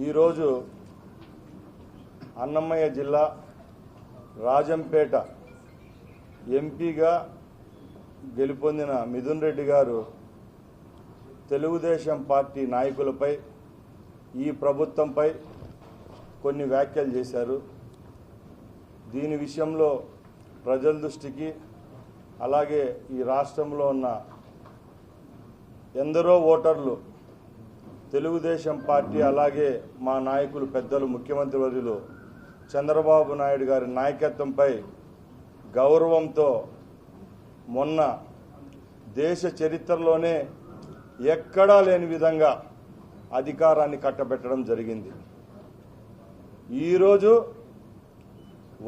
ఈరోజు అన్నమయ్య జిల్లా రాజంపేట ఎంపీగా గెలుపొందిన మిథున్ రెడ్డి గారు తెలుగుదేశం పార్టీ నాయకులపై ఈ ప్రభుత్వంపై కొన్ని వ్యాఖ్యలు చేశారు. దీని విషయంలో ప్రజల దృష్టికి అలాగే ఈ రాష్ట్రంలో ఉన్న ఎందరో ఓటర్లు తెలుగుదేశం పార్టీ అలాగే మా నాయకులు పెద్దలు ముఖ్యమంత్రి వర్యులు చంద్రబాబు నాయుడు గారి నాయకత్వంపై గౌరవంతో మొన్న దేశ చరిత్రలోనే ఎక్కడా లేని విధంగా అధికారాన్ని కట్టబెట్టడం జరిగింది. ఈరోజు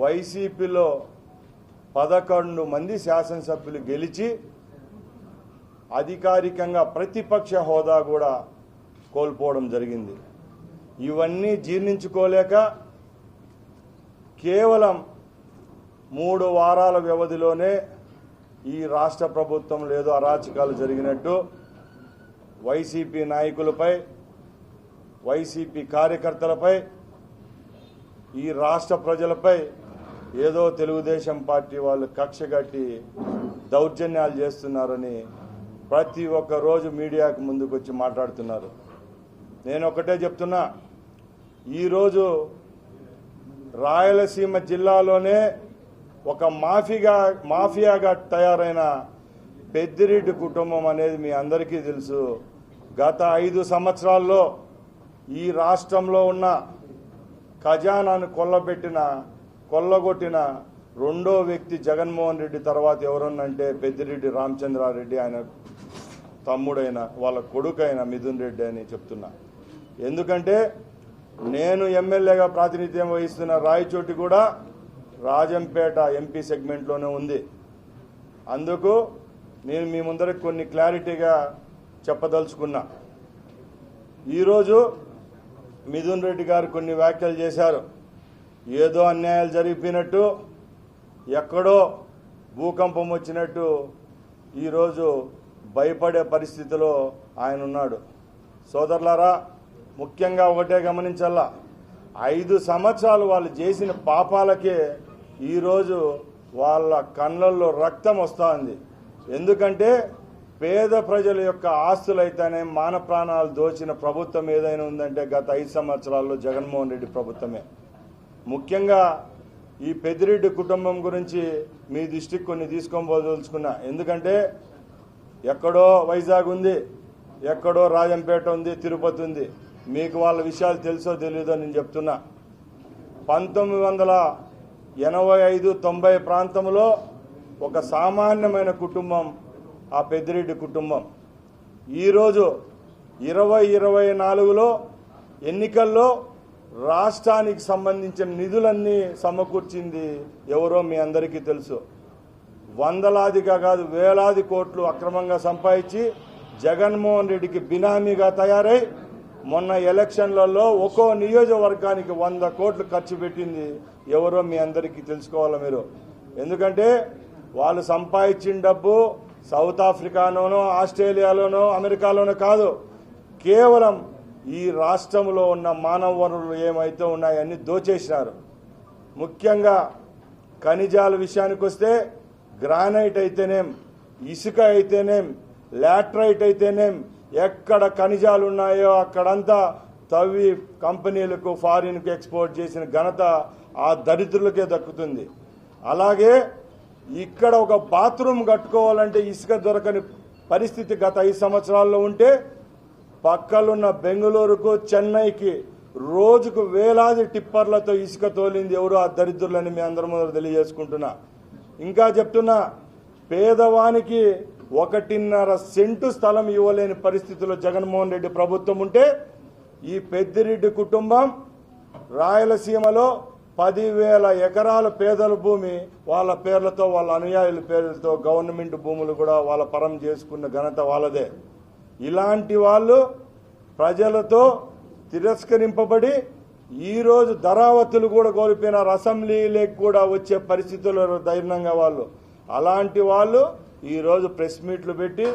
వైసీపీలో 11 మంది శాసనసభ్యులు గెలిచి అధికారికంగా ప్రతిపక్ష హోదా కూడా కోల్పోవడం జరిగింది. ఇవన్నీ జీర్ణించుకోలేక కేవలం 3 వారాల వ్యవధిలోనే ఈ రాష్ట్ర ప్రభుత్వంలో ఏదో అరాచకాలు జరిగినట్టు వైసీపీ నాయకులపై వైసీపీ కార్యకర్తలపై ఈ రాష్ట్ర ప్రజలపై ఏదో తెలుగుదేశం పార్టీ వాళ్ళు కక్షగట్టి దౌర్జన్యాలు చేస్తున్నారని ప్రతి ఒక్క రోజు మీడియాకు ముందుకు వచ్చి మాట్లాడుతున్నారు. నేను ఒకటే చెప్తున్నా, ఈరోజు రాయలసీమ జిల్లాలోనే ఒక మాఫియాగా తయారైన పెద్దిరెడ్డి కుటుంబం అనేది మీ అందరికీ తెలుసు. గత 5 సంవత్సరాల్లో ఈ రాష్ట్రంలో ఉన్న ఖజానాను కొల్లగొట్టిన రెండో వ్యక్తి జగన్మోహన్ రెడ్డి తర్వాత ఎవరన్నంటే పెద్దిరెడ్డి రామచంద్రారెడ్డి, ఆయన తమ్ముడైన వాళ్ళ కొడుకైన మిథున్ రెడ్డి అని చెప్తున్నా. ఎందుకంటే నేను ఎమ్మెల్యేగా ప్రాతినిధ్యం వహిస్తున్న రాయచోటి కూడా రాజంపేట ఎంపీ సెగ్మెంట్లోనే ఉంది. అందుకు నేను మీ ముందరకు కొన్ని క్లారిటీగా చెప్పదలుచుకున్నా. ఈరోజు మిథున్ రెడ్డి గారు కొన్ని వ్యాఖ్యలు చేశారు. ఏదో అన్యాయాలు జరిగిపోయినట్టు, ఎక్కడో భూకంపం వచ్చినట్టు ఈరోజు భయపడే పరిస్థితిలో ఆయన ఉన్నాడు. సోదరులారా, ముఖ్యంగా ఒకటే గమనించాలా, 5 సంవత్సరాలు వాళ్ళు చేసిన పాపాలకే ఈరోజు వాళ్ళ కళ్ళల్లో రక్తం వస్తుంది. ఎందుకంటే పేద ప్రజల యొక్క ఆస్తులైతేనే మాన ప్రాణాలు దోచిన ప్రభుత్వం ఏదైనా ఉందంటే గత 5 సంవత్సరాల్లో జగన్మోహన్ రెడ్డి ప్రభుత్వమే. ముఖ్యంగా ఈ పెద్దిరెడ్డి కుటుంబం గురించి మీ దృష్టికి కొన్ని తీసుకోబోదలుచుకున్నా. ఎందుకంటే ఎక్కడో వైజాగ్ ఉంది, ఎక్కడో రాజంపేట ఉంది, తిరుపతి ఉంది. మీకు వాళ్ళ విషయాలు తెలుసో తెలీదో నేను చెప్తున్నా. 1985-90 ప్రాంతంలో ఒక సామాన్యమైన కుటుంబం ఆ పెద్దిరెడ్డి కుటుంబం. ఈరోజు 2024లో ఎన్నికల్లో రాష్ట్రానికి సంబంధించిన నిధులన్నీ సమకూర్చింది ఎవరో మీ అందరికీ తెలుసు. వందలాదిగా కాదు వేలాది కోట్లు అక్రమంగా సంపాదించి జగన్మోహన్ రెడ్డికి బినామీగా తయారై మొన్న ఎలక్షన్లలో ఒక్కో నియోజకవర్గానికి 100 కోట్లు ఖర్చు పెట్టింది ఎవరో మీ అందరికీ తెలుసుకోవాలి మీరు. ఎందుకంటే వాళ్ళు సంపాదించిన డబ్బు సౌత్ ఆఫ్రికాలోనో ఆస్ట్రేలియాలోనో అమెరికాలోనో కాదు, కేవలం ఈ రాష్ట్రంలో ఉన్న మానవ వనరులు ఏమైతే ఉన్నాయో అన్ని దోచేసినారు. ముఖ్యంగా ఖనిజాల విషయానికి వస్తే గ్రానైట్ అయితేనేం, ఇసుక అయితేనేం, లాట్రైట్ అయితేనేం, ఎక్కడ ఖనిజాలు ఉన్నాయో అక్కడంతా తవ్వి కంపెనీలకు ఫారిన్కు ఎక్స్పోర్ట్ చేసిన ఘనత ఆ దరిద్రులకే దక్కుతుంది. అలాగే ఇక్కడ ఒక బాత్రూమ్ కట్టుకోవాలంటే ఇసుక దొరకని పరిస్థితి గత 5 సంవత్సరాల్లో ఉంటే పక్కలున్న బెంగళూరుకు చెన్నైకి రోజుకు వేలాది టిప్పర్లతో ఇసుక తోలింది ఎవరు ఆ దరిద్రులని మీ అందరి ముందర తెలియజేసుకుంటున్నా. ఇంకా చెప్తున్నా, పేదవానికి 1.5 సెంటు స్థలం ఇవ్వలేని పరిస్థితిలో జగన్మోహన్ రెడ్డి ప్రభుత్వం ఉంటే ఈ పెద్దిరెడ్డి కుటుంబం రాయలసీమలో 10,000 ఎకరాల పేదల భూమి వాళ్ళ పేర్లతో వాళ్ళ అనుయాయుల పేర్లతో గవర్నమెంట్ భూములు కూడా వాళ్ళ పరం చేసుకున్న ఘనత వాళ్ళదే. ఇలాంటి వాళ్ళు ప్రజలతో తిరస్కరింపబడి ఈరోజు ధరావతులు కూడా కోల్పోయినారు. అసెంబ్లీలకు కూడా వచ్చే పరిస్థితుల్లో ధైర్యంగా వాళ్ళు. అలాంటి వాళ్ళు ఈరోజు ప్రెస్ మీట్లు పెట్టి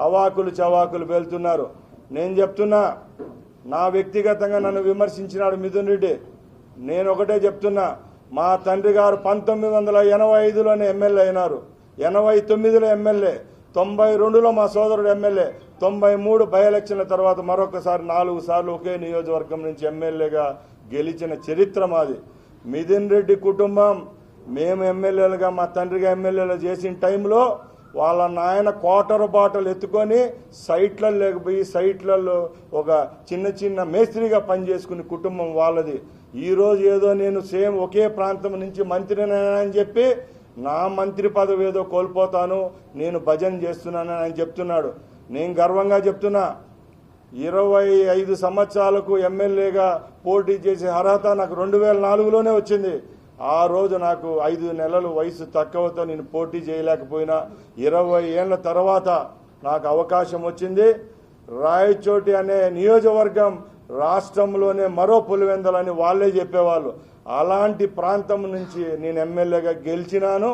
అవాకులు చవాకులు వెళ్తున్నారు. నేను చెప్తున్నా, నా వ్యక్తిగతంగా నన్ను విమర్శించినాడు మిథున్ రెడ్డి. నేను ఒకటే చెప్తున్నా, మా తండ్రి గారు 1985లోనే ఎమ్మెల్యే అయినారు, 89లో ఎమ్మెల్యే, 92లో మా సోదరుడు ఎమ్మెల్యే, 93 బై ఎలక్షన్ల తర్వాత మరొకసారి 4 సార్లు ఒకే నియోజకవర్గం నుంచి ఎమ్మెల్యేగా గెలిచిన చరిత్ర మాది. మిథున్ రెడ్డి కుటుంబం మేము ఎమ్మెల్యేలుగా మా తండ్రిగా ఎమ్మెల్యేలు చేసిన టైంలో వాళ్ళ నాయన క్వార్టర్ బాటలు ఎత్తుకొని సైట్లలో లేకపోయి సైట్లలో ఒక చిన్న మేస్త్రిగా పనిచేసుకునే కుటుంబం వాళ్ళది. ఈరోజు ఏదో నేను సేమ్ ఒకే ప్రాంతం నుంచి మంత్రినని చెప్పి నా మంత్రి పదవి ఏదో కోల్పోతాను, నేను భజన చేస్తున్నానని ఆయన చెప్తున్నాడు. నేను గర్వంగా చెప్తున్నా, 25 సంవత్సరాలకు ఎమ్మెల్యేగా పోటీ చేసే అర్హత నాకు 2004లోనే వచ్చింది. ఆ రోజు నాకు 5 నెలలు వయసు తక్కువతో నేను పోటీ చేయలేకపోయినా 20 ఏళ్ల తర్వాత నాకు అవకాశం వచ్చింది. రాయచోటి అనే నియోజకవర్గం రాష్ట్రంలోనే మరో పులివెందలని వాళ్ళే చెప్పేవాళ్ళు. అలాంటి ప్రాంతం నుంచి నేను ఎమ్మెల్యేగా గెలిచినాను.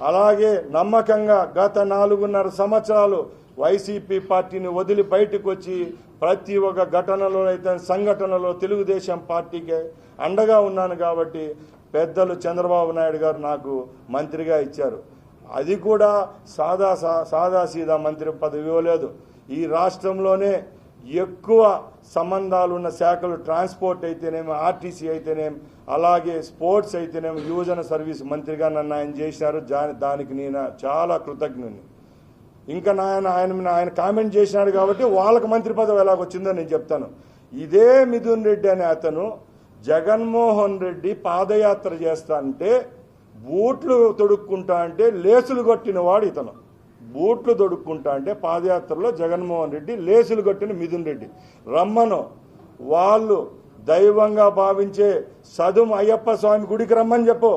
అలాగే నమ్మకంగా గత 4.5 సంవత్సరాలు వైసీపీ పార్టీని వదిలి బయటకు వచ్చి ప్రతి ఒక్క ఘటనలో అయితే సంఘటనలో తెలుగుదేశం పార్టీకి అండగా ఉన్నాను. కాబట్టి పెద్దలు చంద్రబాబు నాయుడు గారు నాకు మంత్రిగా ఇచ్చారు. అది కూడా సాదాసీదా మంత్రి పదవి ఇవ్వలేదు. ఈ రాష్ట్రంలోనే ఎక్కువ సంబంధాలు ఉన్న శాఖలు ట్రాన్స్పోర్ట్ అయితేనేమి, ఆర్టీసీ అయితేనేమి, అలాగే స్పోర్ట్స్ అయితేనేమి, యువజన సర్వీస్ మంత్రిగా నన్ను ఆయన చేశారు. దానికి నేను చాలా కృతజ్ఞుని. ఇంకా ఆయన కామెంట్ చేసినాడు కాబట్టి వాళ్ళకి మంత్రి పదవి ఎలాగొచ్చిందో నేను చెప్తాను. ఇదే మిథున్ రెడ్డి అనే అతను జగన్మోహన్ రెడ్డి పాదయాత్ర చేస్తా అంటే బూట్లు తొడుక్కుంటా అంటే లేసులు కొట్టిన వాడు ఇతను. బూట్లు తొడుక్కుంటా అంటే పాదయాత్రలో జగన్మోహన్ రెడ్డి లేసులు కొట్టిన మిథున్ రెడ్డి. రమ్మను, వాళ్ళు దైవంగా భావించే సదుం అయ్యప్ప స్వామి గుడికి రమ్మని చెప్పు.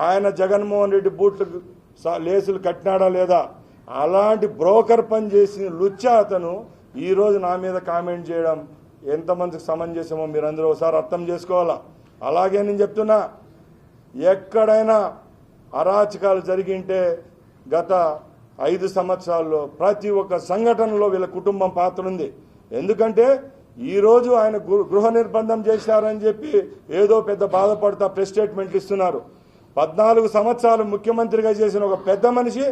ఆయన జగన్మోహన్ రెడ్డి బూట్లు లేసులు కట్టినాడా లేదా? అలాంటి బ్రోకర్ పని చేసిన లుచ్చా అతను ఈరోజు నా మీద కామెంట్ చేయడం ఎంతమందికి సమంజసమో మీరందరూ ఒకసారి అర్థం చేసుకోవాలా. అలాగే నేను చెప్తున్నా, ఎక్కడైనా అరాచకాలు జరిగింటే గత 5 సంవత్సరాల్లో ప్రతి ఒక్క సంఘటనలో వీళ్ళ కుటుంబం పాత్ర ఉంది. ఎందుకంటే ఈరోజు ఆయన గృహ నిర్బంధం చేశారని చెప్పి ఏదో పెద్ద బాధపడతా ప్రెస్ స్టేట్మెంట్లు ఇస్తున్నారు. 14 సంవత్సరాలు ముఖ్యమంత్రిగా చేసిన ఒక పెద్ద మనిషి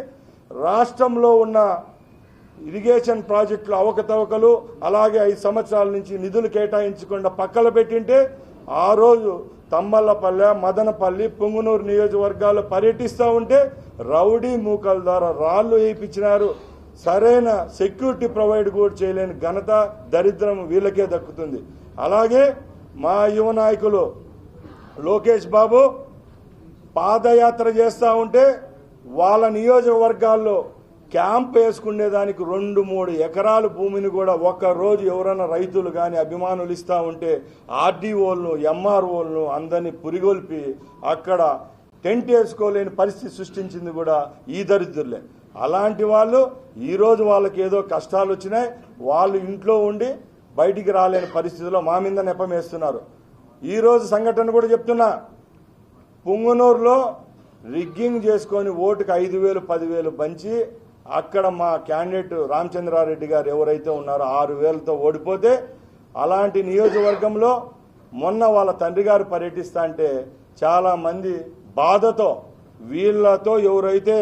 రాష్ట్రంలో ఉన్న ఇరిగేషన్ ప్రాజెక్టులు అవకతవకలు, అలాగే 5 సంవత్సరాల నుంచి నిధులు కేటాయించకుండా పక్కన పెట్టింటే ఆ రోజు తమ్మల్లపల్లె, మదనపల్లి, పుంగునూరు నియోజకవర్గాల్లో పర్యటిస్తూ ఉంటే రౌడీ మూకల ద్వారా రాళ్లు వేయించినారు. సరైన సెక్యూరిటీ ప్రొవైడ్ కూడా చేయలేని ఘనత, దరిద్రం వీళ్ళకే దక్కుతుంది. అలాగే మా యువ నాయకులు లోకేష్ బాబు పాదయాత్ర చేస్తూ ఉంటే వాళ్ళ నియోజకవర్గాల్లో క్యాంప్ వేసుకునేదానికి 2-3 ఎకరాల భూమిని కూడా ఒక్కరోజు ఎవరైనా రైతులు కానీ అభిమానులు ఇస్తూ ఉంటే ఆర్డీఓలను, ఎంఆర్ఓలను అందరినీ పురిగొల్పి అక్కడ టెంట్ వేసుకోలేని పరిస్థితి సృష్టించింది కూడా ఈ దరిద్రులే. అలాంటి వాళ్ళు ఈరోజు వాళ్ళకి ఏదో కష్టాలు వచ్చినాయి, వాళ్ళు ఇంట్లో ఉండి బయటికి రాలేని పరిస్థితిలో మా మీద నెపం వేస్తున్నారు. ఈరోజు సంఘటన కూడా చెప్తున్నా, పుంగనూరులో రిగ్గింగ్ చేసుకొని ఓటుకు 5,000, 10,000 పంచి అక్కడ మా క్యాండిడేట్ రామచంద్రారెడ్డి గారు ఎవరైతే ఉన్నారో 6,000తో ఓడిపోతే, అలాంటి నియోజకవర్గంలో మొన్న వాళ్ళ తండ్రి గారు పర్యటిస్తా అంటే చాలా మంది బాధతో వీళ్ళతో ఎవరైతే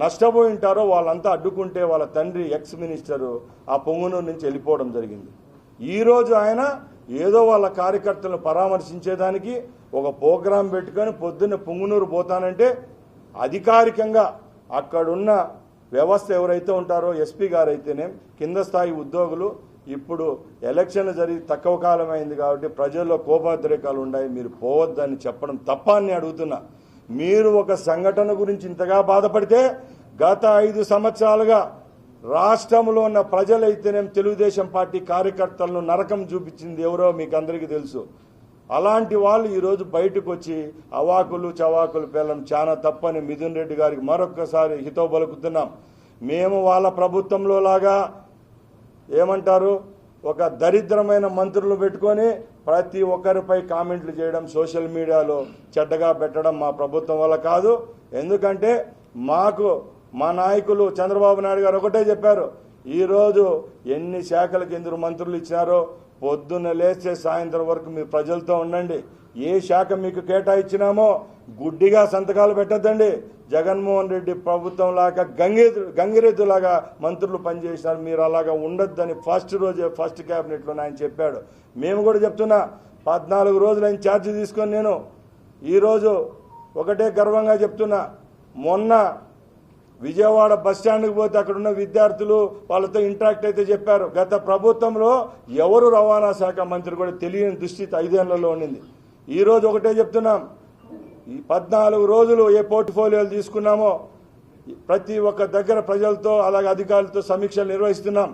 నష్టపోయి ఉంటారో వాళ్ళంతా అడ్డుకుంటే వాళ్ళ తండ్రి ఎక్స్ మినిస్టరు ఆ పొంగునూరు నుంచి వెళ్ళిపోవడం జరిగింది. ఈరోజు ఆయన ఏదో వాళ్ళ కార్యకర్తలను పరామర్శించేదానికి ఒక ప్రోగ్రాం పెట్టుకొని పొద్దున్న పొంగునూరు పోతానంటే అధికారికంగా అక్కడున్న వ్యవస్థ ఎవరైతే ఉంటారో ఎస్పీ గారు అయితేనే కింద స్థాయి ఉద్యోగులు ఇప్పుడు ఎలక్షన్లు జరిగి తక్కువ కాలం అయింది కాబట్టి ప్రజల్లో కోపోద్రేకాలు ఉన్నాయి, మీరు పోవద్దని చెప్పడం తప్ప అని అడుగుతున్నా. మీరు ఒక సంఘటన గురించి ఇంతగా బాధపడితే గత 5 సంవత్సరాలుగా రాష్ట్రంలో ఉన్న ప్రజలైతేనేం తెలుగుదేశం పార్టీ కార్యకర్తలను నరకం చూపించింది ఎవరో మీకు అందరికీ తెలుసు. అలాంటి వాళ్ళు ఈరోజు బయటకు వచ్చి అవాకులు చవాకులు పేలడం చాలా తప్పని మిథున్ రెడ్డి గారికి మరొక్కసారి హితవు పలుకుతున్నాం. మేము వాళ్ళ ప్రభుత్వంలో లాగా ఏమంటారు ఒక దరిద్రమైన మంత్రులు పెట్టుకొని ప్రతి ఒక్కరిపై కామెంట్లు చేయడం, సోషల్ మీడియాలో చెడ్డగా పెట్టడం మా ప్రభుత్వం వల్ల కాదు. ఎందుకంటే మాకు మా నాయకులు చంద్రబాబు నాయుడు గారు ఒకటే చెప్పారు, ఈరోజు ఎన్ని శాఖలకు ఎందుకు మంత్రులు ఇచ్చినారో పొద్దున్న లేస్తే సాయంత్రం వరకు మీరు ప్రజలతో ఉండండి. ఏ శాఖ మీకు కేటాయించినామో గుడ్డిగా సంతకాలు పెట్టద్దండి. జగన్మోహన్ రెడ్డి ప్రభుత్వం లాగా గంగిరెద్దులాగా మంత్రులు పనిచేసినారు, మీరు అలాగా ఉండొద్దని ఫస్ట్ రోజే ఫస్ట్ క్యాబినెట్లో ఆయన చెప్పాడు. మేము కూడా చెప్తున్నా, 14 రోజులు ఆయన ఛార్జ్ తీసుకొని నేను ఈరోజు ఒకటే గర్వంగా చెప్తున్నా. మొన్న విజయవాడ బస్టాండ్కి పోతే అక్కడున్న విద్యార్థులు వాళ్ళతో ఇంటరాక్ట్ అయితే చెప్పారు, గత ప్రభుత్వంలో ఎవరు రవాణా శాఖ మంత్రి కూడా తెలియని దుస్థితి 5 ఏళ్లలో ఉండింది. ఈరోజు ఒకటే చెప్తున్నాం, ఈ 14 రోజులు ఏ పోర్ట్ఫోలియోలు తీసుకున్నామో ప్రతి ఒక్క దగ్గర ప్రజలతో అలాగే అధికారులతో సమీక్షలు నిర్వహిస్తున్నాం.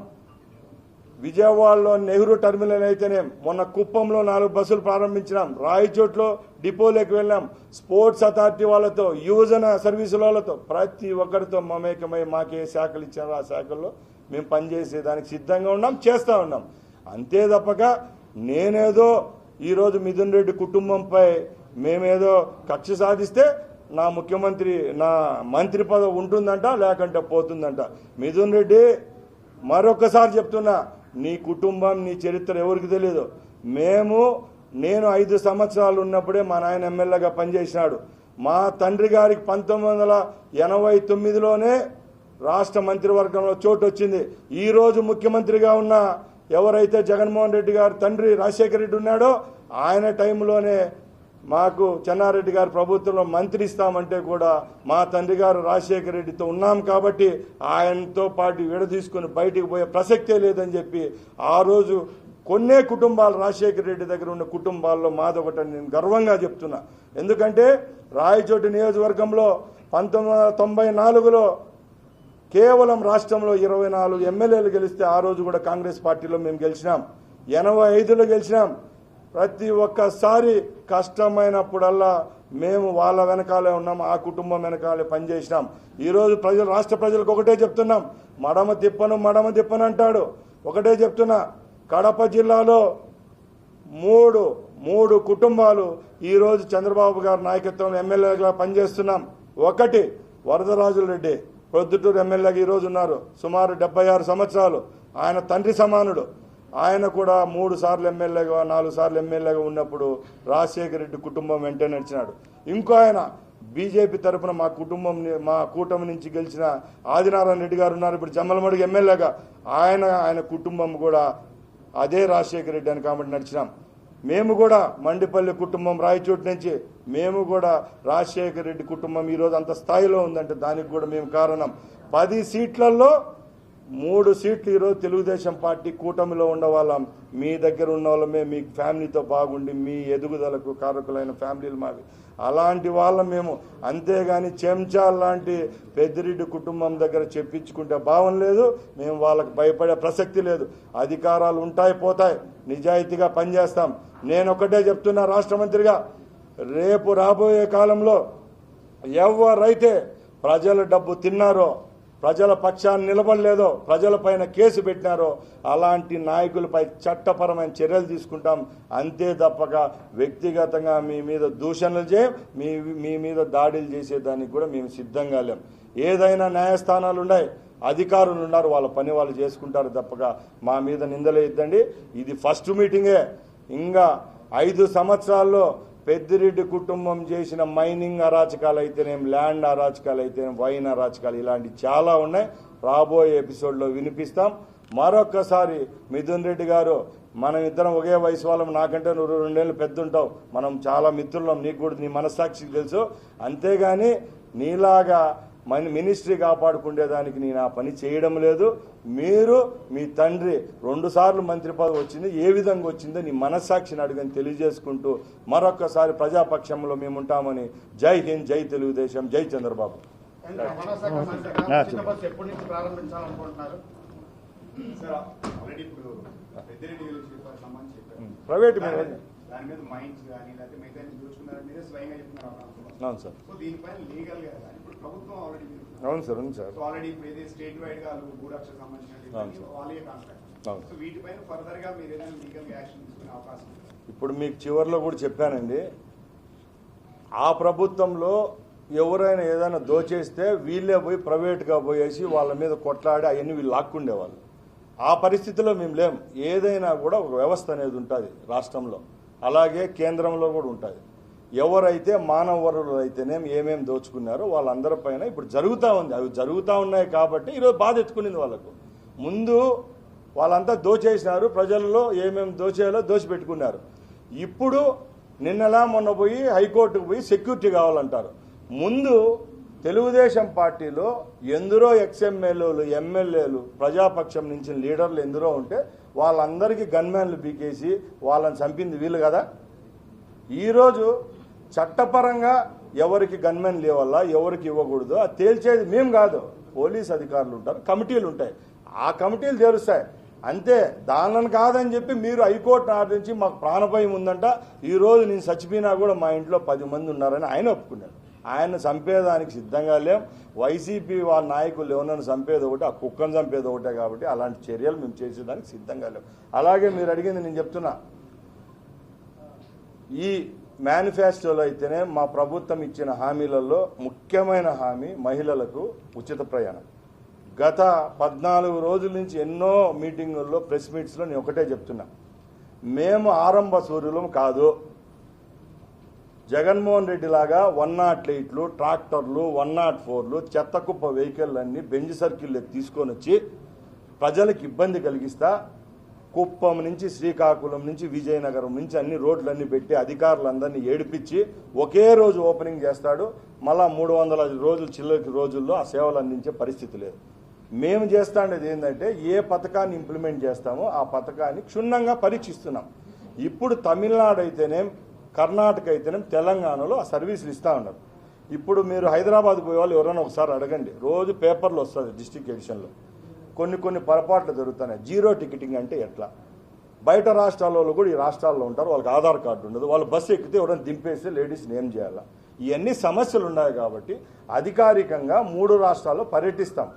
విజయవాడలో నెహ్రూ టెర్మినల్ అయితేనే, మొన్న కుప్పంలో 4 బస్సులు ప్రారంభించినాం, రాయచోట్లో డిపోలోకి వెళ్ళాం, స్పోర్ట్స్ అథారిటీ వాళ్ళతో, యువజన సర్వీసుల వాళ్ళతో ప్రతి ఒక్కరితో మమేకమై మాకే శాఖలు ఇచ్చారో ఆ శాఖల్లో మేము పనిచేసేదానికి సిద్ధంగా ఉన్నాం, చేస్తూ ఉన్నాం. అంతే తప్పక నేనేదో ఈరోజు మిథున్ రెడ్డి కుటుంబంపై మేమేదో కక్ష సాధిస్తే నా ముఖ్యమంత్రి నా మంత్రి పదవి ఉంటుందంట, లేకంటే పోతుందంట. మిథున్ రెడ్డి మరొకసారి చెప్తున్నా, నీ కుటుంబం నీ చరిత్ర ఎవరికి తెలియదు. నేను 5 సంవత్సరాలు ఉన్నప్పుడే మా నాయన ఎమ్మెల్యేగా పనిచేసినాడు. మా తండ్రి గారికి 1989లోనే రాష్ట్ర మంత్రివర్గంలో చోటు వచ్చింది. ఈరోజు ముఖ్యమంత్రిగా ఉన్న ఎవరైతే జగన్మోహన్ రెడ్డి గారు తండ్రి రాజశేఖర రెడ్డి ఉన్నాడో ఆయన టైంలోనే మాకు చెన్నారెడ్డి గారి ప్రభుత్వంలో మంత్రి ఇస్తామంటే కూడా మా తండ్రి గారు రాజశేఖర రెడ్డితో ఉన్నాం కాబట్టి ఆయనతో పాటు విడదీసుకుని బయటికి పోయే ప్రసక్తే లేదని చెప్పి ఆ రోజు కొన్నే కుటుంబాలు రాజశేఖర రెడ్డి దగ్గర ఉన్న కుటుంబాల్లో మాదొకటని నేను గర్వంగా చెప్తున్నా. ఎందుకంటే రాయచోటి నియోజకవర్గంలో 1994లో కేవలం రాష్ట్రంలో 24 ఎమ్మెల్యేలు గెలిస్తే ఆ రోజు కూడా కాంగ్రెస్ పార్టీలో మేము గెలిచినాం. 85లో గెలిచినాం. ప్రతి ఒక్కసారి కష్టమైనప్పుడల్లా మేము వాళ్ళ వెనకాలే ఉన్నాం, ఆ కుటుంబం వెనకాలే పనిచేసినాం. ఈరోజు రాష్ట్ర ప్రజలకు ఒకటే చెప్తున్నాం, మడమ తిప్పను అంటాడు. ఒకటే చెప్తున్నా, కడప జిల్లాలో మూడు కుటుంబాలు ఈరోజు చంద్రబాబు గారి నాయకత్వంలో ఎమ్మెల్యేగా పనిచేస్తున్నాం. ఒకటి వరదరాజుల రెడ్డి ప్రొద్దుటూరు ఎమ్మెల్యేగా ఈరోజు ఉన్నారు, సుమారు 76 సంవత్సరాలు. ఆయన తండ్రి సమానుడు. ఆయన కూడా 3 సార్లు ఎమ్మెల్యేగా 4 సార్లు ఎమ్మెల్యేగా ఉన్నప్పుడు రాజశేఖర రెడ్డి కుటుంబం వెంట నడిచినాడు. ఇంకో ఆయన బీజేపీ తరఫున మా కూటమి నుంచి గెలిచిన ఆదినారాయణ రెడ్డి గారు ఉన్నారు, ఇప్పుడు జమ్మలమడుగు ఎమ్మెల్యేగా. ఆయన కుటుంబం కూడా అదే రాజశేఖర రెడ్డి అని కాబట్టి నడిచినాం. మేము కూడా మండిపల్లి కుటుంబం రాయచోటు నుంచి మేము కూడా రాజశేఖర రెడ్డి కుటుంబం ఈరోజు అంత స్థాయిలో ఉందంటే దానికి కూడా మేము కారణం. 10 సీట్లలో 3 సీట్లు ఈరోజు తెలుగుదేశం పార్టీ కూటమిలో ఉండవాళ్ళం. మీ దగ్గర ఉన్న వాళ్ళమే మీ ఫ్యామిలీతో బాగుండి మీ ఎదుగుదలకు కారకులైన ఫ్యామిలీలు మావి. అలాంటి వాళ్ళం మేము. అంతేగాని చెంచాల్ లాంటి పెద్దిరెడ్డి కుటుంబం దగ్గర చెప్పించుకుంటే భావం లేదు. మేము వాళ్ళకి భయపడే ప్రసక్తి లేదు. అధికారాలు ఉంటాయి పోతాయి, నిజాయితీగా పనిచేస్తాం. నేను ఒకటే చెప్తున్నా రాష్ట్ర మంత్రిగా, రేపు రాబోయే కాలంలో ఎవరైతే ప్రజల డబ్బు తిన్నారో, ప్రజల పక్షాన్ని నిలబడలేదో, ప్రజలపైన కేసు పెట్టినారో అలాంటి నాయకులపై చట్టపరమైన చర్యలు తీసుకుంటాం. అంతే తప్పక వ్యక్తిగతంగా మీ మీద దూషణలు చేయం, మీ మీద దాడులు చేసేదానికి కూడా మేము సిద్ధంగా లేం. ఏదైనా న్యాయస్థానాలు ఉన్నాయి, అధికారులు ఉన్నారు, వాళ్ళ పని వాళ్ళు చేసుకుంటారు తప్పక మా మీద నిందలేద్దండి. ఇది ఫస్ట్ మీటింగే. ఇంకా 5 సంవత్సరాల్లో పెద్దిరెడ్డి కుటుంబం చేసిన మైనింగ్ అరాచకాలు అయితేనేం, ల్యాండ్ అరాచకాలు అయితేనేం, వైన్ అరాచకాలు ఇలాంటి చాలా ఉన్నాయి. రాబోయే ఎపిసోడ్లో వినిపిస్తాం. మరొక్కసారి మిథున్ రెడ్డి గారు, మనం ఇద్దరం ఒకే వయసు వాళ్ళం, నాకంటే నువ్వు 2 ఏళ్ళు పెద్ద ఉంటావు, మనం చాలా మిత్రులం, నీకు కూడా నీ మనస్సాక్షికి తెలుసు. అంతేగాని నీలాగా మినిస్ట్రీ కాపాడుకునేదానికి నేను ఆ పని చేయడం లేదు. మీరు మీ తండ్రి 2 సార్లు మంత్రి పదవి వచ్చింది, ఏ విధంగా వచ్చిందో నీ మనస్సాక్షిని అడుగని తెలియజేసుకుంటూ మరొక్కసారి ప్రజాపక్షంలో మేము ఉంటామని. జై హింద్, జై తెలుగుదేశం, జై చంద్రబాబు. ప్రైవేట్ అవును సార్, అవును సార్, అవును సార్, ఇప్పుడు మీకు చివరిలో కూడా చెప్పానండి, ఆ ప్రభుత్వంలో ఎవరైనా ఏదైనా దోచేస్తే వీళ్ళే పోయి ప్రైవేట్గా పోయేసి వాళ్ళ మీద కొట్లాడి అవన్నీ వీళ్ళు లాక్కుండేవాళ్ళు. ఆ పరిస్థితిలో మేము లేం. ఏదైనా కూడా ఒక వ్యవస్థ అనేది ఉంటుంది రాష్ట్రంలో, అలాగే కేంద్రంలో కూడా ఉంటుంది. ఎవరైతే మానవ వనరులు అయితేనేం ఏమేమి దోచుకున్నారో వాళ్ళందరిపైన ఇప్పుడు జరుగుతూ ఉంది. అవి జరుగుతూ ఉన్నాయి కాబట్టి ఈరోజు బాధ ఎత్తుకునింది వాళ్ళకు. ముందు వాళ్ళంతా దోచేసినారు, ప్రజల్లో ఏమేమి దోచేయాలో దోచిపెట్టుకున్నారు. ఇప్పుడు నిన్నలా మొన్న పోయి హైకోర్టుకు పోయి సెక్యూరిటీ కావాలంటారు. ముందు తెలుగుదేశం పార్టీలో ఎందరో ఎక్స్ఎమ్మెల్యేలు, ఎమ్మెల్యేలు, ప్రజాపక్షం నుంచి లీడర్లు ఎందరో ఉంటే వాళ్ళందరికీ గన్మ్యాన్లు బీకేసి వాళ్ళని చంపింది వీళ్ళు కదా. ఈరోజు చట్టపరంగా ఎవరికి గన్మెన్ లేవల్లా, ఎవరికి ఇవ్వకూడదు అది తేల్చేది మేము కాదు, పోలీస్ అధికారులు ఉంటారు, కమిటీలు ఉంటాయి, ఆ కమిటీలు తేలుస్తాయి అంతే. దానిని కాదని చెప్పి మీరు హైకోర్టు ఆర్డరించి మాకు ప్రాణభయం ఉందంట, ఈరోజు నేను చచ్చిపోయినా కూడా మా ఇంట్లో 10 మంది ఉన్నారని ఆయన ఒప్పుకున్నాడు. ఆయన చంపేదానికి సిద్ధంగా లేం. వైసీపీ వాళ్ళ నాయకులు ఎవరన్నా చంపేది ఒకటి, ఆ కుక్కను చంపేది ఒకటే. కాబట్టి అలాంటి చర్యలు మేము చేసేదానికి సిద్ధంగా లేం. అలాగే మీరు అడిగింది నేను చెప్తున్నా, ఈ మేనిఫెస్టోలో అయితేనే మా ప్రభుత్వం ఇచ్చిన హామీలలో ముఖ్యమైన హామీ మహిళలకు ఉచిత ప్రయాణం. గత 14 రోజుల నుంచి ఎన్నో మీటింగుల్లో, ప్రెస్ మీట్స్లో నేను ఒకటే చెప్తున్నా, మేము ఆరంభ సూర్యులం కాదు. జగన్మోహన్ రెడ్డి లాగా 108లు, ట్రాక్టర్లు, 104లు, చెత్త కుప్ప వెహికల్ అన్ని బెంజ్ సర్కిల్లోకి తీసుకొని వచ్చి ప్రజలకు ఇబ్బంది కలిగిస్తా, కుప్పం నుంచి శ్రీకాకుళం నుంచి విజయనగరం నుంచి అన్ని రోడ్లన్నీ పెట్టి అధికారులందరినీ ఏడిపించి ఒకే రోజు ఓపెనింగ్ చేస్తాడు. మళ్ళా 300 రోజులు చిల్లరికి రోజుల్లో ఆ సేవలు అందించే పరిస్థితి లేదు. మేము చేస్తాండేది ఏంటంటే ఏ పథకాన్ని ఇంప్లిమెంట్ చేస్తామో ఆ పథకాన్ని క్షుణ్ణంగా పరీక్షిస్తున్నాం. ఇప్పుడు తమిళనాడు అయితేనేం, కర్ణాటక అయితేనేం, తెలంగాణలో ఆ సర్వీసులు ఇస్తూ ఉన్నారు. ఇప్పుడు మీరు హైదరాబాద్ పోయే వాళ్ళు ఎవరైనా ఒకసారి అడగండి, రోజు పేపర్లు వస్తుంది డిస్ట్రిక్ట్ ఎడిషన్లో, కొన్ని పొరపాట్లు జరుగుతున్నాయి. జీరో టికెటింగ్ అంటే ఎట్లా? బయట రాష్ట్రాల్లో కూడా ఈ రాష్ట్రాల్లో ఉంటారు, వాళ్ళకి ఆధార్ కార్డు ఉండదు, వాళ్ళు బస్సు ఎక్కితే ఎవరైనా దింపేస్తే లేడీస్ని ఏం చేయాలా? ఇవన్నీ సమస్యలు ఉన్నాయి. కాబట్టి అధికారికంగా 3 రాష్ట్రాల్లో పర్యటిస్తాం.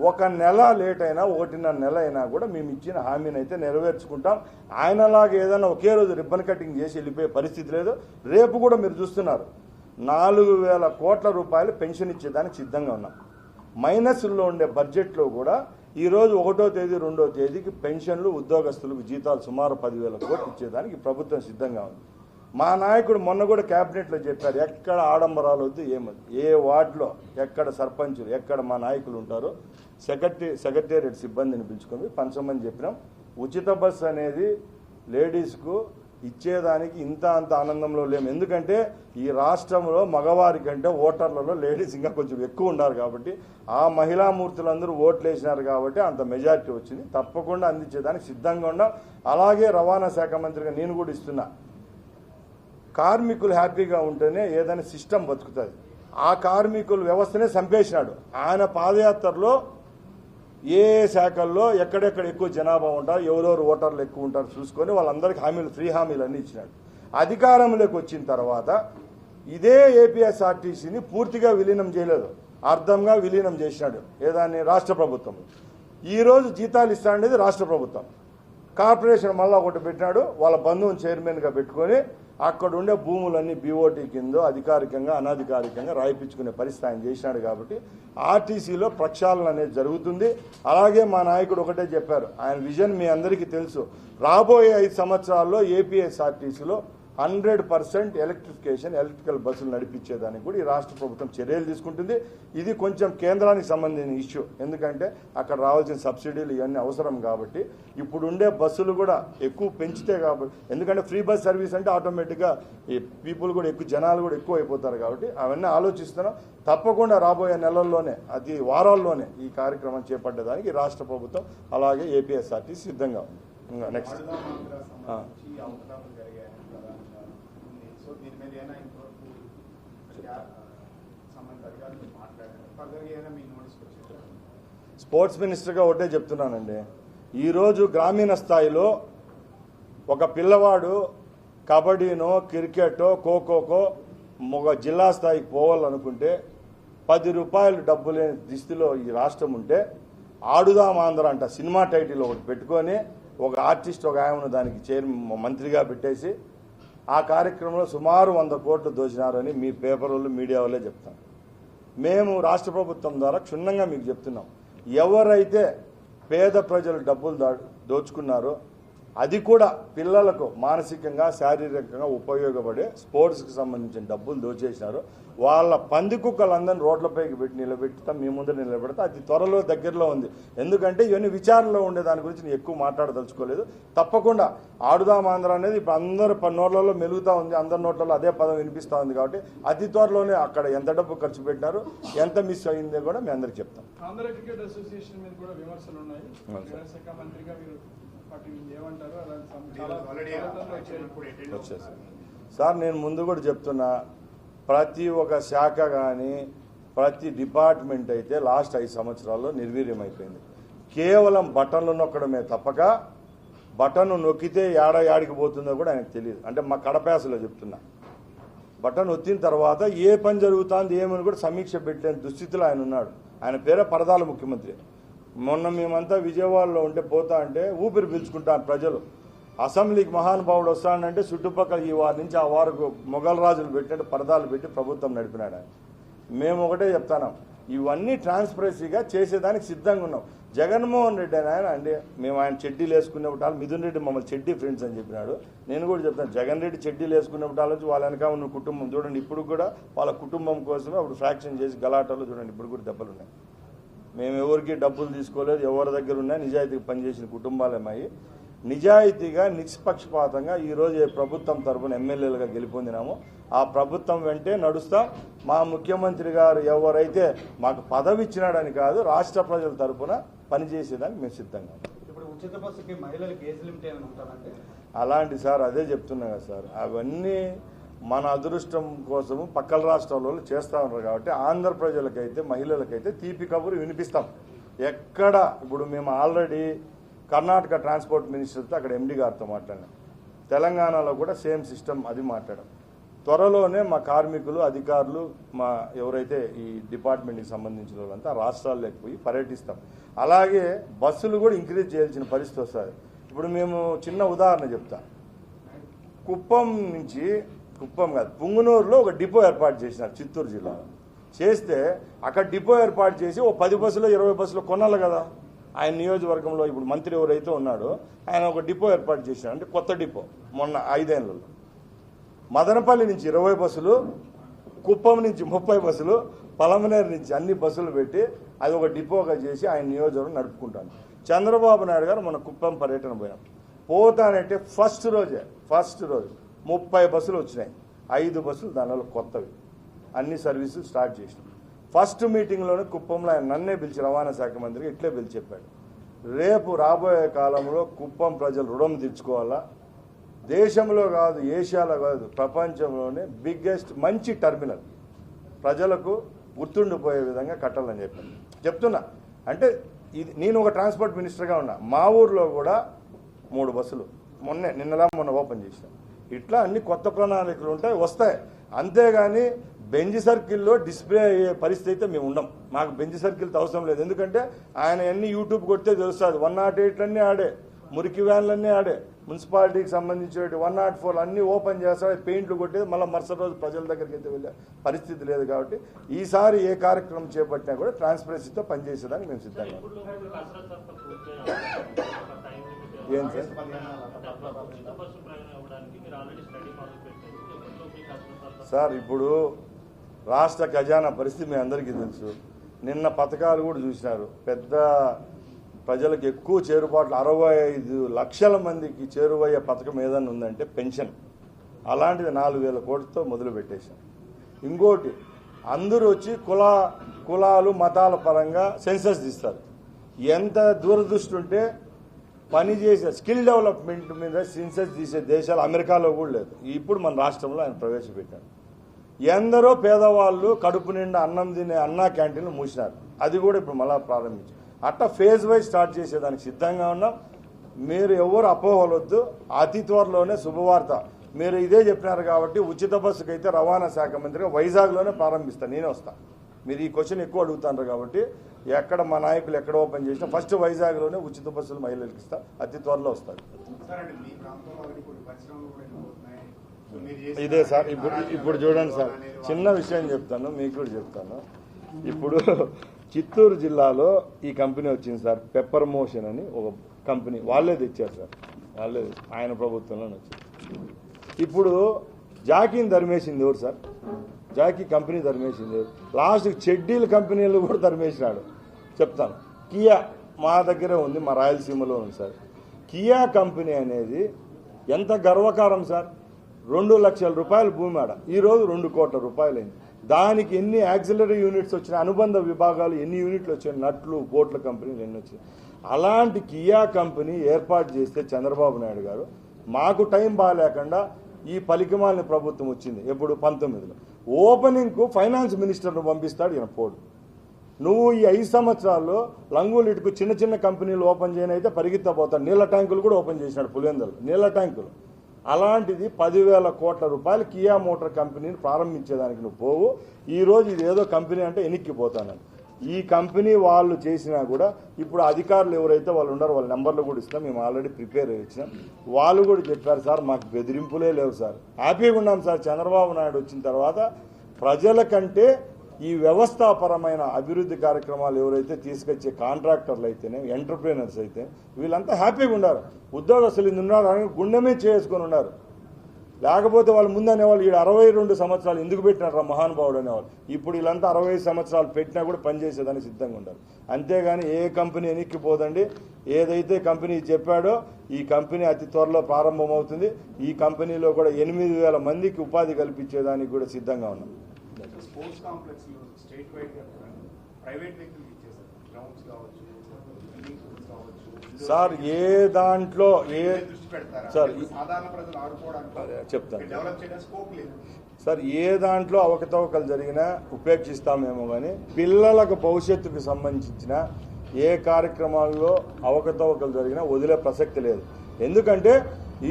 1 నెల లేట్ అయినా 1.5 నెల అయినా కూడా మేము ఇచ్చిన హామీని అయితే నెరవేర్చుకుంటాం. ఆయనలాగా ఏదైనా ఒకే రోజు రిబ్బన్ కటింగ్ చేసి వెళ్ళిపోయే పరిస్థితి లేదు. రేపు కూడా మీరు చూస్తున్నారు 4,000 కోట్ల రూపాయలు పెన్షన్ ఇచ్చేదానికి సిద్ధంగా ఉన్నాం. మైనస్లో ఉండే బడ్జెట్లో కూడా ఈరోజు 1వ తేదీ 2వ తేదీకి పెన్షన్లు, ఉద్యోగస్తులకు జీతాలు సుమారు 10,000 కోట్లు ఇచ్చేదానికి ప్రభుత్వం సిద్ధంగా ఉంది. మా నాయకుడు మొన్న కూడా క్యాబినెట్లో చెప్పారు, ఎక్కడ ఆడంబరాలు వద్దు, ఏమొద్దు, ఏ వార్డులో ఎక్కడ సర్పంచులు, ఎక్కడ మా నాయకులు ఉంటారో సెక్రటేరియట్ సిబ్బందిని పిలుచుకొని పంచమని చెప్పినాం. ఉచిత బస్సు అనేది లేడీస్కు ఇచ్చేదానికి అంత ఆనందంలో లేము. ఎందుకంటే ఈ రాష్ట్రంలో మగవారి కంటే ఓటర్లలో లేడీస్ ఇంకా కొంచెం ఎక్కువ ఉన్నారు. కాబట్టి ఆ మహిళామూర్తులందరూ ఓట్లు వేసినారు కాబట్టి అంత మెజారిటీ వచ్చింది. తప్పకుండా అందించేదానికి సిద్ధంగా ఉన్నాం. అలాగే రవాణా శాఖ మంత్రిగా నేను కూడా ఇస్తున్నా, కార్మికులు హ్యాపీగా ఉంటేనే ఏదైనా సిస్టమ్ బతుకుతుంది. ఆ కార్మికుల వ్యవస్థనే చంపేసినాడు. ఆయన పాదయాత్రలో ఏ శాఖల్లో ఎక్కడెక్కడ ఎక్కువ జనాభా ఉంటారు, ఎవరెవరు ఓటర్లు ఎక్కువ ఉంటారు చూసుకొని వాళ్ళందరికీ హామీలు, 3 హామీలు అన్నీ ఇచ్చినాడు. అధికారంలోకి వచ్చిన తర్వాత ఇదే ఏపీఎస్ఆర్టీసీని పూర్తిగా విలీనం చేయలేదు, అర్థంగా విలీనం చేసినాడు. ఏదాన్ని? రాష్ట్ర ప్రభుత్వం. ఈరోజు జీతాలు ఇస్తాండేది రాష్ట్ర ప్రభుత్వం. కార్పొరేషన్ మళ్ళా ఒకటి పెట్టినాడు, వాళ్ళ బంధువుని చైర్మన్గా పెట్టుకొని అక్కడ ఉండే భూములన్నీ బీఓటీ కింద అధికారికంగా అనధికారికంగా రాయిపించుకునే పరిస్థితి ఆయన చేసినాడు. కాబట్టి ఆర్టీసీలో ప్రక్షాళన అనేది జరుగుతుంది. అలాగే మా నాయకుడు ఒకటే చెప్పారు, ఆయన విజన్ మీ అందరికీ తెలుసు, రాబోయే 5 సంవత్సరాల్లో ఏపీఎస్ఆర్టీసీలో 100% ఎలక్ట్రికల్ బస్సులు నడిపించేదానికి కూడా ఈ రాష్ట్ర ప్రభుత్వం చర్యలు తీసుకుంటుంది. ఇది కొంచెం కేంద్రానికి సంబంధించిన ఇష్యూ, ఎందుకంటే అక్కడ రావాల్సిన సబ్సిడీలు ఇవన్నీ అవసరం. కాబట్టి ఇప్పుడు ఉండే బస్సులు కూడా ఎక్కువ పెంచితే, కాబట్టి ఎందుకంటే ఫ్రీ బస్ సర్వీస్ అంటే ఆటోమేటిక్గా ఈ పీపుల్ కూడా ఎక్కువ, జనాలు కూడా ఎక్కువ అయిపోతారు. కాబట్టి అవన్నీ ఆలోచిస్తున్నాం. తప్పకుండా రాబోయే నెలల్లోనే, అది వారాల్లోనే ఈ కార్యక్రమం చేపట్టడానికి రాష్ట్ర ప్రభుత్వం అలాగే ఏపీఎస్ఆర్టీసీ సిద్ధంగా ఉంది. ఇంకా నెక్స్ట్ స్పోర్ట్స్ మినిస్టర్గా ఒకటే చెప్తున్నానండి, ఈరోజు గ్రామీణ స్థాయిలో ఒక పిల్లవాడు కబడ్డీనో, క్రికెటో, ఖోఖోకో ఒక జిల్లా స్థాయికి పోవాలనుకుంటే 10 రూపాయలు డబ్బు లేని దిస్థితిలో ఈ రాష్ట్రం ఉంటే, ఆడుదాం ఆంధ్ర అంట సినిమా టైటిల్ ఒకటి పెట్టుకొని ఒక ఆర్టిస్ట్, ఒక ఆయన దానికి మంత్రిగా పెట్టేసి ఆ కార్యక్రమంలో సుమారు 100 కోట్లు దోచినారని మీ పేపర్లు, మీడియా వాళ్ళే చెప్తాం. మేము రాష్ట్ర ప్రభుత్వం ద్వారా క్షుణ్ణంగా మీకు చెప్తున్నాం, ఎవరైతే పేద ప్రజలు డబ్బులు దోచుకున్నారో అది కూడా పిల్లలకు మానసికంగా శారీరకంగా ఉపయోగపడే స్పోర్ట్స్కి సంబంధించిన డబ్బులు దోచేసినారు. వాళ్ళ పంది కుక్కలందరినీ రోడ్లపైకి పెట్టి నిలబెట్టుతాం, మీ ముందర నిలబెడతా. అది త్వరలో దగ్గరలో ఉంది. ఎందుకంటే ఇవన్నీ విచారణలో ఉండే దాని గురించి నేను ఎక్కువ మాట్లాడదలుచుకోలేదు. తప్పకుండా ఆడుదాం ఆంధ్ర అనేది ఇప్పుడు అందరి నోట్లలో మెలుగుతూ ఉంది, అందరి నోట్లలో అదే పదం వినిపిస్తూ ఉంది. కాబట్టి అతి త్వరలోనే అక్కడ ఎంత డబ్బు ఖర్చు పెట్టినారు, ఎంత మిస్ అయిందో కూడా మీ అందరికి చెప్తాం. ఆంధ్ర క్రికెట్ అసోసియేషన్ మీద కూడా విమర్శలు ఉన్నాయి. శాఖ మంత్రిగా మీరు సార్, నేను ముందు కూడా చెప్తున్నా, ప్రతి ఒక్క శాఖ కానీ ప్రతి డిపార్ట్మెంట్ అయితే లాస్ట్ 5 సంవత్సరాల్లో నిర్వీర్యమైపోయింది. కేవలం బటన్లు నొక్కడమే తప్పక బటన్ నొక్కితే యాడికి పోతుందో కూడా ఆయనకు తెలియదు. అంటే మా కడపేసలో చెప్తున్నా, బటన్ ఒత్తిన తర్వాత ఏ పని జరుగుతుంది ఏమని కూడా సమీక్ష పెట్టలేని దుస్థితిలో ఆయన ఉన్నాడు. ఆయన పేరే పరదాల ముఖ్యమంత్రి. మొన్న మేమంతా విజయవాడలో ఉంటే పోతా అంటే ఊపిరి పీల్చుకుంటాను ప్రజలు. అసెంబ్లీకి మహానుభావుడు వస్తానంటే చుట్టుపక్కల ఈ వారి నుంచి ఆ వారికి మొఘల్ రాజులు పెట్టినట్టు పరదాలు పెట్టి ప్రభుత్వం నడిపినాడు ఆయన. మేము ఒకటే చెప్తాను, ఇవన్నీ ట్రాన్స్పరెన్సీగా చేసేదానికి సిద్ధంగా ఉన్నాం. జగన్మోహన్ రెడ్డి ఆయన అండి, మేము ఆయన చెడ్డీలు వేసుకునేప్పుడు మిథున్ రెడ్డి మమ్మల్ని చెడ్డీ ఫ్రెండ్స్ అని చెప్పినాడు. నేను కూడా చెప్తాను, జగన్ రెడ్డి చెడ్డీలు వేసుకునేప్పుడు నుంచి వాళ్ళ వెనక ఉన్న కుటుంబం చూడండి, ఇప్పుడు కూడా వాళ్ళ కుటుంబం కోసమే అప్పుడు ఫ్రాక్షన్ చేసి గలాటాలు చూడండి, ఇప్పుడు కూడా దెబ్బలు ఉన్నాయి. మేము ఎవరికి డబ్బులు తీసుకోలేదు, ఎవరి దగ్గర ఉన్నా నిజాయితీగా పనిచేసిన కుటుంబాలేమయ్యి నిజాయితీగా నిష్పక్షపాతంగా ఈరోజు ఏ ప్రభుత్వం తరఫున ఎమ్మెల్యేలుగా గెలుపొందినామో ఆ ప్రభుత్వం వెంటే నడుస్తాం. మా ముఖ్యమంత్రి గారు ఎవరైతే మాకు పదవి ఇచ్చినాడని కాదు, రాష్ట్ర ప్రజల తరఫున పనిచేసేదానికి మేము సిద్ధంగా అలాంటి సార్ అదే చెప్తున్నా కదా సార్, అవన్నీ మన అదృష్టం కోసము పక్కల రాష్ట్రాల్లో చేస్తూ ఉన్నారు. కాబట్టి ఆంధ్ర ప్రజలకైతే మహిళలకైతే తీపి కబురు వినిపిస్తాం. ఎక్కడ ఇప్పుడు మేము ఆల్రెడీ కర్ణాటక ట్రాన్స్పోర్ట్ మినిస్టర్తో అక్కడ ఎండి గారితో మాట్లాడినాం. తెలంగాణలో కూడా సేమ్ సిస్టమ్ అది మాట్లాడాం. త్వరలోనే మా కార్మికులు అధికారులు మా ఎవరైతే ఈ డిపార్ట్మెంట్కి సంబంధించిన వాళ్ళంతా రాష్ట్రాల్లోకి పోయి పర్యటిస్తాం. అలాగే బస్సులు కూడా ఇంక్రీజ్ చేయాల్సిన పరిస్థితి వస్తుంది. ఇప్పుడు మేము చిన్న ఉదాహరణ చెప్తాం. కుప్పం కాదు, పుంగనూరులో ఒక డిపో ఏర్పాటు చేసినారు చిత్తూరు జిల్లాలో. చేస్తే అక్కడ డిపో ఏర్పాటు చేసి ఓ 10 బస్సులు 20 బస్సులు కొనాలి కదా. ఆయన నియోజకవర్గంలో ఇప్పుడు మంత్రి ఎవరైతే ఉన్నాడో ఆయన ఒక డిపో ఏర్పాటు చేసినారు. అంటే కొత్త డిపో మొన్న 5 ఏళ్లలో మదనపల్లి నుంచి 20 బస్సులు, కుప్పం నుంచి 30 బస్సులు, పలమనేరు నుంచి అన్ని బస్సులు పెట్టి అది ఒక డిపోగా చేసి ఆయన నియోజకవర్గం నడుపుకుంటాను. చంద్రబాబు నాయుడు గారు మన కుప్పం పర్యటన పోయినాం. పోతానంటే ఫస్ట్ రోజు 30 బస్సులు వచ్చినాయి. 5 బస్సులు దానిలో కొత్తవి, అన్ని సర్వీసులు స్టార్ట్ చేసినాం. ఫస్ట్ మీటింగ్లోనే కుప్పంలో ఆయన నన్నే పిలిచి రవాణా శాఖ మంత్రిగా ఇట్లే పిలిచి చెప్పాడు, రేపు రాబోయే కాలంలో కుప్పం ప్రజలు రుణం తీర్చుకోవాలా, దేశంలో కాదు ఏషియాలో కాదు ప్రపంచంలోనే బిగ్గెస్ట్ మంచి టర్మినల్ ప్రజలకు గుర్తుండిపోయే విధంగా కట్టాలని చెప్తున్నా. అంటే ఇది నేను ఒక ట్రాన్స్పోర్ట్ మినిస్టర్గా ఉన్నా, మా ఊర్లో కూడా 3 బస్సులు మొన్న ఓపెన్ చేసినాం. ఇట్లా అన్ని కొత్త ప్రణాళికలు ఉంటాయి, వస్తాయి. అంతేగాని బెంజ్ సర్కిల్లో డిస్ప్లే అయ్యే పరిస్థితి అయితే మేము ఉండం. మాకు బెంజ్ సర్కిల్తో అవసరం లేదు. ఎందుకంటే ఆయన అన్ని యూట్యూబ్ కొడితే తెలుస్తుంది. 108 ఆడే, మురికి వ్యాన్లన్నీ ఆడే, మున్సిపాలిటీకి సంబంధించిన 104 అన్నీ ఓపెన్ చేస్తాడు, పెయింట్లు కొట్టేది, మళ్ళీ మరుసటి రోజు ప్రజల దగ్గరికి అయితే వెళ్ళే పరిస్థితి లేదు. కాబట్టి ఈసారి ఏ కార్యక్రమం చేపట్టినా కూడా ట్రాన్స్పరెన్సీతో పనిచేసేదానికి మేము సిద్ధంగా. ఏం సార్ సార్, ఇప్పుడు రాష్ట్ర ఖజానా పరిస్థితి మీ అందరికీ తెలుసు. నిన్న పథకాలు కూడా చూసినారు. పెద్ద ప్రజలకు ఎక్కువ చేరుబాట్లు 65 లక్షల మందికి చేరువయ్యే పథకం ఏదైనా ఉందంటే పెన్షన్. అలాంటిది 4,000 కోట్లతో మొదలు పెట్టేశాం. ఇంకోటి, అందరూ వచ్చి కులాలు మతాల పరంగా సెన్సస్ తీస్తారు. ఎంత దూరదృష్టి ఉంటే పనిచేసే స్కిల్ డెవలప్మెంట్ మీద సెన్సస్ తీసే దేశాలు అమెరికాలో కూడా లేదు. ఇప్పుడు మన రాష్ట్రంలో ఆయన ప్రవేశపెట్టాడు. ఎందరో పేదవాళ్ళు కడుపు నిండా అన్నం తినే అన్నా క్యాంటీన్లు మూసినారు. అది కూడా ఇప్పుడు మళ్ళా ప్రారంభించారు. అట్లా ఫేజ్ వైజ్ స్టార్ట్ చేసేదానికి సిద్ధంగా ఉన్నాం. మీరు ఎవరు అపోహలొద్దు, అతి త్వరలోనే శుభవార్త. మీరు ఇదే చెప్పినారు కాబట్టి ఉచిత బస్సుకి అయితే రవాణా శాఖ మంత్రిగా వైజాగ్లోనే ప్రారంభిస్తాను, నేనే వస్తాను. మీరు ఈ క్వశ్చన్ ఎక్కువ అడుగుతున్నారు కాబట్టి ఎక్కడ మా నాయకులు ఎక్కడ ఓపెన్ చేసినా ఫస్ట్ వైజాగ్లోనే ఉచిత బస్సులు మహిళలకు ఇస్తా, అతి త్వరలో వస్తుంది. ఇదే సార్, ఇప్పుడు చూడండి సార్, చిన్న విషయం చెప్తాను, మీకు కూడా చెప్తాను. ఇప్పుడు చిత్తూరు జిల్లాలో ఈ కంపెనీ వచ్చింది సార్, పెప్పర్ మోషన్ అని ఒక కంపెనీ, వాళ్ళే తెచ్చారు సార్, వాళ్ళే ఆయన ప్రభుత్వంలోనే వచ్చింది. ఇప్పుడు జాకీని ధర్మేసింది ఎవరు సార్? జాకీ కంపెనీ ధర్మేసింది ఎవరు? లాస్ట్కి చెడ్డీల కంపెనీలు కూడా ధర్మేసినాడు. చెప్తాను, కియా మా దగ్గరే ఉంది, మా రాయలసీమలో ఉంది సార్. కియా కంపెనీ అనేది ఎంత గర్వకారం సార్. 2 లక్షల రూపాయల భూమి ఆడ ఈరోజు 2 కోట్ల రూపాయలు అయింది. దానికి ఎన్ని యాక్సిలరీ యూనిట్స్ వచ్చినాయి, అనుబంధ విభాగాలు ఎన్ని యూనిట్లు వచ్చాయి, నట్లు బోట్ల కంపెనీలు ఎన్ని వచ్చాయి. అలాంటి కియా కంపెనీ ఏర్పాటు చేస్తే చంద్రబాబు నాయుడు గారు, మాకు టైం బాగాలేకుండా ఈ పలికిమాలిన ప్రభుత్వం వచ్చింది. ఎప్పుడు 19లో ఓపెనింగ్కు ఫైనాన్స్ మినిస్టర్ను పంపిస్తాడు ఈయన పోడు. నువ్వు ఈ 5 సంవత్సరాల్లో లంగూలిటుకు చిన్న చిన్న కంపెనీలు ఓపెన్ చేయనైతే పరిగెత్తపోతాడు. నీళ్ల ట్యాంకులు కూడా ఓపెన్ చేసినాడు పులివెందులు, నీళ్ల ట్యాంకులు. అలాంటిది 10,000 కోట్ల రూపాయలు కియా మోటార్ కంపెనీని ప్రారంభించేదానికి నువ్వు పోవు. ఈరోజు ఇది ఏదో కంపెనీ అంటే ఎనిక్కిపోతానని ఈ కంపెనీ వాళ్ళు చేసినా కూడా ఇప్పుడు అధికారులు ఎవరైతే వాళ్ళు ఉన్నారో వాళ్ళ నెంబర్లు కూడా ఇస్తాం, మేము ఆల్రెడీ ప్రిపేర్ ఇచ్చినాం. వాళ్ళు కూడా చెప్పారు సార్, మాకు బెదిరింపులే లేవు సార్, హ్యాపీగా ఉన్నాం సార్. చంద్రబాబు నాయుడు వచ్చిన తర్వాత ప్రజల కంటే ఈ వ్యవస్థాపరమైన అభివృద్ధి కార్యక్రమాలు ఎవరైతే తీసుకొచ్చే కాంట్రాక్టర్లు అయితేనే, ఎంటర్ప్రీనర్స్ అయితే వీళ్ళంతా హ్యాపీగా ఉన్నారు. ఉద్యోగస్తులు ఉన్నారు అని గుండెమే చేసుకొని ఉన్నారు. లేకపోతే వాళ్ళు ముందు అనేవాళ్ళు ఈడు 62 సంవత్సరాలు ఎందుకు పెట్టినారు మహానుభావుడు అనేవాళ్ళు. ఇప్పుడు వీళ్ళంతా 60 సంవత్సరాలు పెట్టినా కూడా పనిచేసేదానికి సిద్ధంగా ఉన్నారు. అంతేగాని ఏ కంపెనీ ఎనిక్కిపోదండి. ఏదైతే కంపెనీ చెప్పాడో ఈ కంపెనీ అతి త్వరలో ప్రారంభమవుతుంది. ఈ కంపెనీలో కూడా 8,000 మందికి ఉపాధి కల్పించేదానికి కూడా సిద్ధంగా ఉన్నాం. Sports complex state wide private వ్యక్తులకు ఇచ్చేసారు, గ్రౌండ్స్ కావచ్చు, స్విమ్మింగ్ పూల్స్ కావచ్చు. సార్ ఏ దాంట్లో ఏ దృష్టి పెడతారా? సార్ సాధారణ ప్రజలు ఆడుకోవడానికి చెప్తాను డెవలప్ చేయడం స్కోప్ లేదు సార్. ఏ దాంట్లో అవకతవకలు జరిగినా ఉపేక్షిస్తామేమో కానీ పిల్లలకు భవిష్యత్తుకు సంబంధించిన ఏ కార్యక్రమాల్లో అవకతవకలు జరిగినా వదిలే ప్రసక్తి లేదు. ఎందుకంటే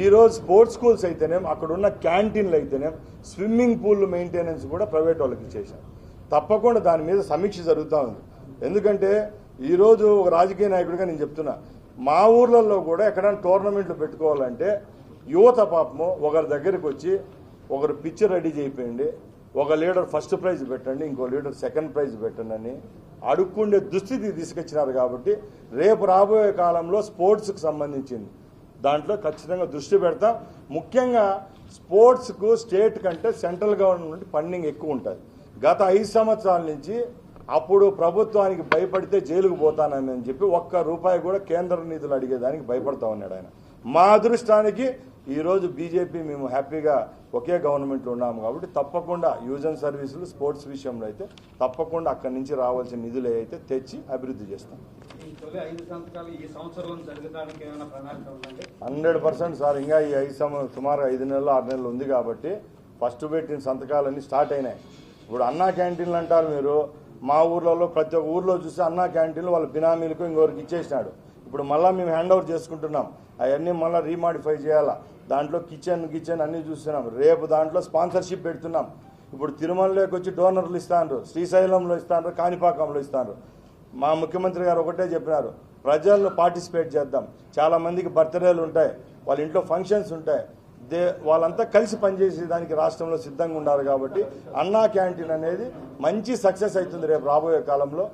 ఈరోజు స్పోర్ట్స్ స్కూల్స్ అయితేనే, అక్కడున్న క్యాంటీన్లు అయితేనే, స్విమ్మింగ్ పూల్ మెయింటెనెన్స్ కూడా ప్రైవేట్ వాళ్ళకి ఇచ్చేసాం. తప్పకుండా దాని మీద సమీక్ష జరుగుతూ ఉంది. ఎందుకంటే ఈరోజు ఒక రాజకీయ నాయకుడిగా నేను చెప్తున్నా, మా ఊర్లలో కూడా ఎక్కడైనా టోర్నమెంట్లు పెట్టుకోవాలంటే యువత పాపము ఒకరి దగ్గరికి వచ్చి ఒకరు పిక్చర్ రెడీ చేయిపోయింది, ఒక లీడర్ ఫస్ట్ ప్రైజ్ పెట్టండి, ఇంకో లీడర్ సెకండ్ ప్రైజ్ పెట్టండి అని అడుక్కుండే దుస్థితికి తీసుకొచ్చినారు. కాబట్టి రేపు రాబోయే కాలంలో స్పోర్ట్స్కి సంబంధించింది దాంట్లో ఖచ్చితంగా దృష్టి పెడతాం. ముఖ్యంగా స్పోర్ట్స్కు స్టేట్ కంటే సెంట్రల్ గవర్నమెంట్ ఫండింగ్ ఎక్కువ ఉంటుంది. గత 5 సంవత్సరాల నుంచి అప్పుడు ప్రభుత్వానికి భయపడితే జైలుకు పోతానని చెప్పి ₹1 కూడా కేంద్ర నిధులు అడిగేదానికి భయపడతా ఉన్నాడు ఆయన. మా అదృష్టానికి ఈరోజు బీజేపీ మేము హ్యాపీగా ఒకే గవర్నమెంట్లో ఉన్నాము. కాబట్టి తప్పకుండా యూజ్ అండ్ సర్వీసులు స్పోర్ట్స్ విషయంలో అయితే తప్పకుండా అక్కడి నుంచి రావాల్సిన నిధులు అయితే తెచ్చి అభివృద్ధి చేస్తాం. 100% సార్. ఇంకా ఈ 5 సుమారు 5 నెలలు 6 నెలలు ఉంది కాబట్టి ఫస్ట్ పెట్టిన సంతకాలన్నీ స్టార్ట్ అయినాయి. ఇప్పుడు అన్నా క్యాంటీన్లు అంటారు మీరు. మా ఊర్లలో ప్రతి ఒక్క ఊర్లో చూస్తే అన్నా క్యాంటీన్లు వాళ్ళ బినామీలకు ఇంకొకరికి ఇచ్చేసినాడు. ఇప్పుడు మళ్ళీ మేము హ్యాండ్ ఓవర్ చేసుకుంటున్నాం. అవన్నీ మళ్ళీ రీమాడిఫై చేయాలా. దాంట్లో కిచెన్ అన్నీ చూస్తున్నాం. రేపు దాంట్లో స్పాన్సర్షిప్ పెడుతున్నాం. ఇప్పుడు తిరుమలలోకి వచ్చి డోనర్లు ఇస్తాండ్రు, శ్రీశైలంలో ఇస్తాండ్రు, కాణిపాకంలో ఇస్తాండ్రు. మా ముఖ్యమంత్రి గారు ఒకటే చెప్పినారు, ప్రజలను పార్టిసిపేట్ చేద్దాం. చాలా మందికి బర్త్డేలు ఉంటాయి, వాళ్ళ ఇంట్లో ఫంక్షన్స్ ఉంటాయి, వాళ్ళంతా కలిసి పనిచేసేదానికి రాష్ట్రంలో సిద్ధంగా ఉన్నారు. కాబట్టి అన్నా క్యాంటీన్ అనేది మంచి సక్సెస్ అవుతుంది రేపు రాబోయే కాలంలో.